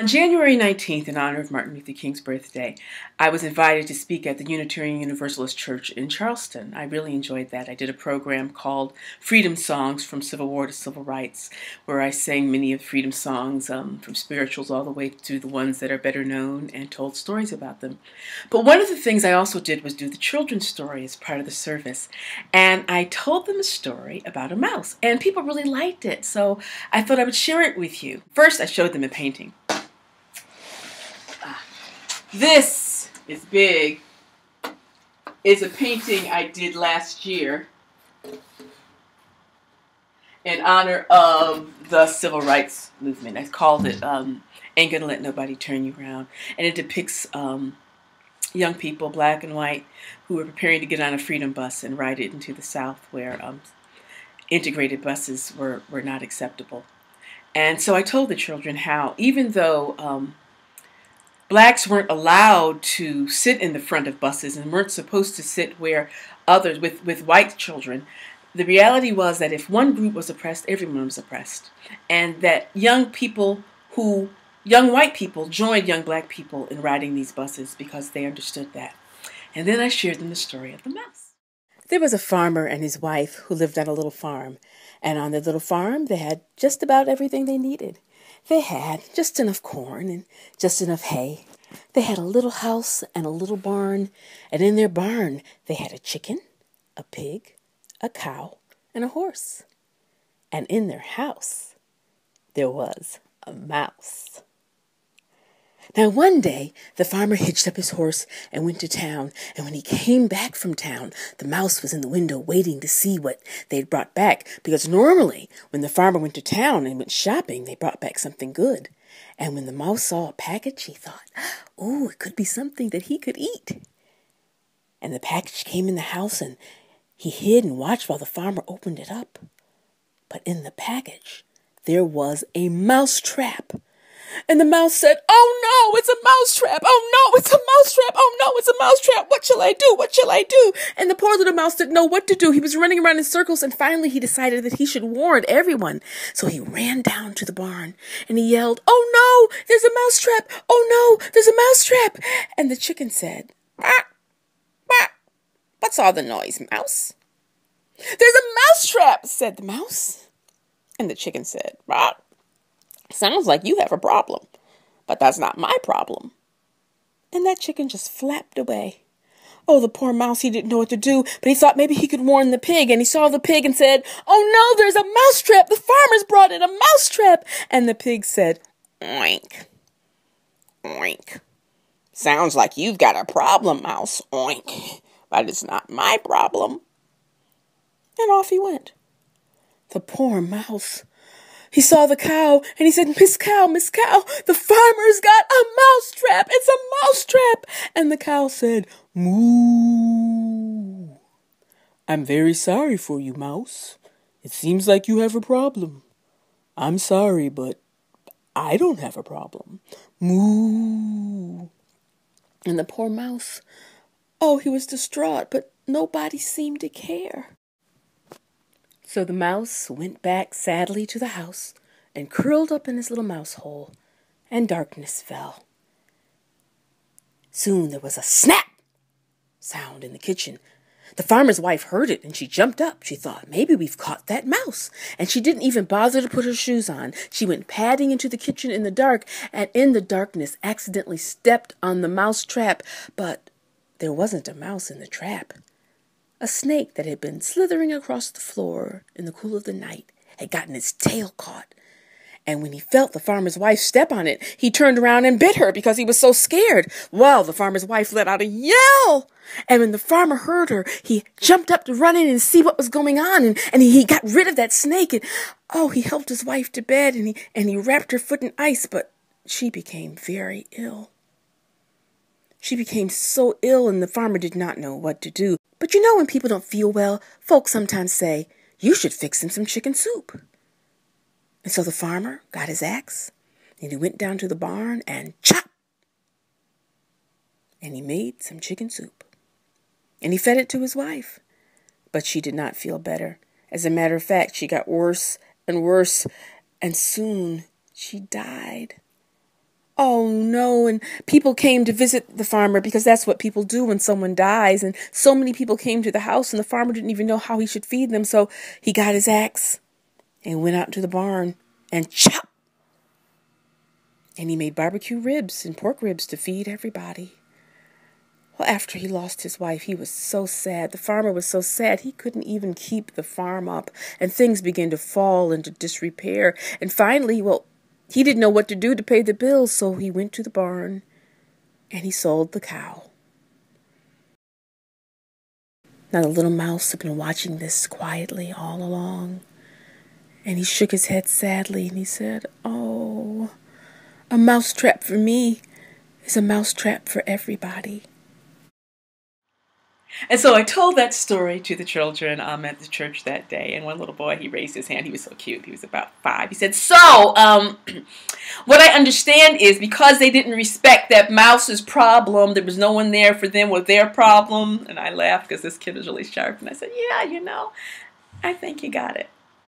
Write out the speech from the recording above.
On January 19th, in honor of Martin Luther King's birthday, I was invited to speak at the Unitarian Universalist Church in Charleston. I really enjoyed that. I did a program called Freedom Songs from Civil War to Civil Rights, where I sang many of the freedom songs, from spirituals all the way to the ones that are better known, and told stories about them. But one of the things I also did was do the children's story as part of the service. And I told them a story about a mouse, and people really liked it, so I thought I would share it with you. First, I showed them a painting. This is big. It's a painting I did last year in honor of the civil rights movement. I called it Ain't Gonna Let Nobody Turn You Around. And it depicts young people, black and white, who are preparing to get on a freedom bus and ride it into the South, where integrated buses were not acceptable. And so I told the children how, even though blacks weren't allowed to sit in the front of buses and weren't supposed to sit where others, with white children, the reality was that if one group was oppressed, everyone was oppressed. And that young white people joined young black people in riding these buses because they understood that. And then I shared them the story of the mouse. There was a farmer and his wife who lived on a little farm. And on their little farm, they had just about everything they needed. They had just enough corn and just enough hay. They had a little house and a little barn, and in their barn they had a chicken, a pig, a cow, and a horse. And in their house there was a mouse. Now one day the farmer hitched up his horse and went to town, and when he came back from town, the mouse was in the window waiting to see what they'd brought back, because normally when the farmer went to town and went shopping, they brought back something good. And when the mouse saw a package, he thought, oh, it could be something that he could eat. And the package came in the house, and he hid and watched while the farmer opened it up. But in the package there was a mouse trap. And the mouse said, oh no, it's a mouse trap. Oh no, it's a mouse trap. Oh no, it's a mouse trap. What shall I do? What shall I do? And the poor little mouse didn't know what to do. He was running around in circles, and finally he decided that he should warn everyone. So he ran down to the barn and he yelled, oh no, there's a mouse trap. Oh no, there's a mouse trap. And the chicken said, bah, bah. What's all the noise, mouse? There's a mouse trap, said the mouse. And the chicken said, bah. Sounds like you have a problem, but that's not my problem. And that chicken just flapped away. Oh, the poor mouse, he didn't know what to do, but he thought maybe he could warn the pig, and he saw the pig and said, oh no, there's a mouse trap. The farmer's brought in a mouse trap. And the pig said, oink, oink. Sounds like you've got a problem, mouse, oink, but it's not my problem. And off he went. The poor mouse. He saw the cow, and he said, Miss Cow, the farmer's got a mouse trap. It's a mouse trap. And the cow said, moo. I'm very sorry for you, mouse. It seems like you have a problem. I'm sorry, but I don't have a problem. Moo. And the poor mouse, oh, he was distraught, but nobody seemed to care. So the mouse went back sadly to the house and curled up in his little mouse hole, and darkness fell. Soon there was a snap sound in the kitchen. The farmer's wife heard it, and she jumped up. She thought, maybe we've caught that mouse. And she didn't even bother to put her shoes on. She went padding into the kitchen in the dark, and in the darkness accidentally stepped on the mouse trap. But there wasn't a mouse in the trap. A snake that had been slithering across the floor in the cool of the night had gotten its tail caught. And when he felt the farmer's wife step on it, he turned around and bit her because he was so scared. Well, the farmer's wife let out a yell. And when the farmer heard her, he jumped up to run in and see what was going on. And he got rid of that snake. And, oh, he helped his wife to bed, and he wrapped her foot in ice. But she became very ill. She became so ill, and the farmer did not know what to do. But you know, when people don't feel well, folks sometimes say, you should fix him some chicken soup. And so the farmer got his axe, and he went down to the barn and chop. And he made some chicken soup. And he fed it to his wife. But she did not feel better. As a matter of fact, she got worse and worse, and soon she died. no. And people came to visit the farmer because that's what people do when someone dies. And so many people came to the house and the farmer didn't even know how he should feed them. So he got his axe and went out to the barn and chop. And he made barbecue ribs and pork ribs to feed everybody. Well, after he lost his wife, he was so sad. The farmer was so sad he couldn't even keep the farm up. And things began to fall into disrepair. And finally, well, he didn't know what to do to pay the bills, so he went to the barn and he sold the cow. Now the little mouse had been watching this quietly all along. And he shook his head sadly and he said, "Oh, a mousetrap for me is a mousetrap for everybody." And so I told that story to the children at the church that day. And one little boy, he raised his hand. He was so cute. He was about 5. He said, "So, what I understand is because they didn't respect that mouse's problem, there was no one there for them with their problem." And I laughed because this kid was really sharp. And I said, "Yeah, I think you got it."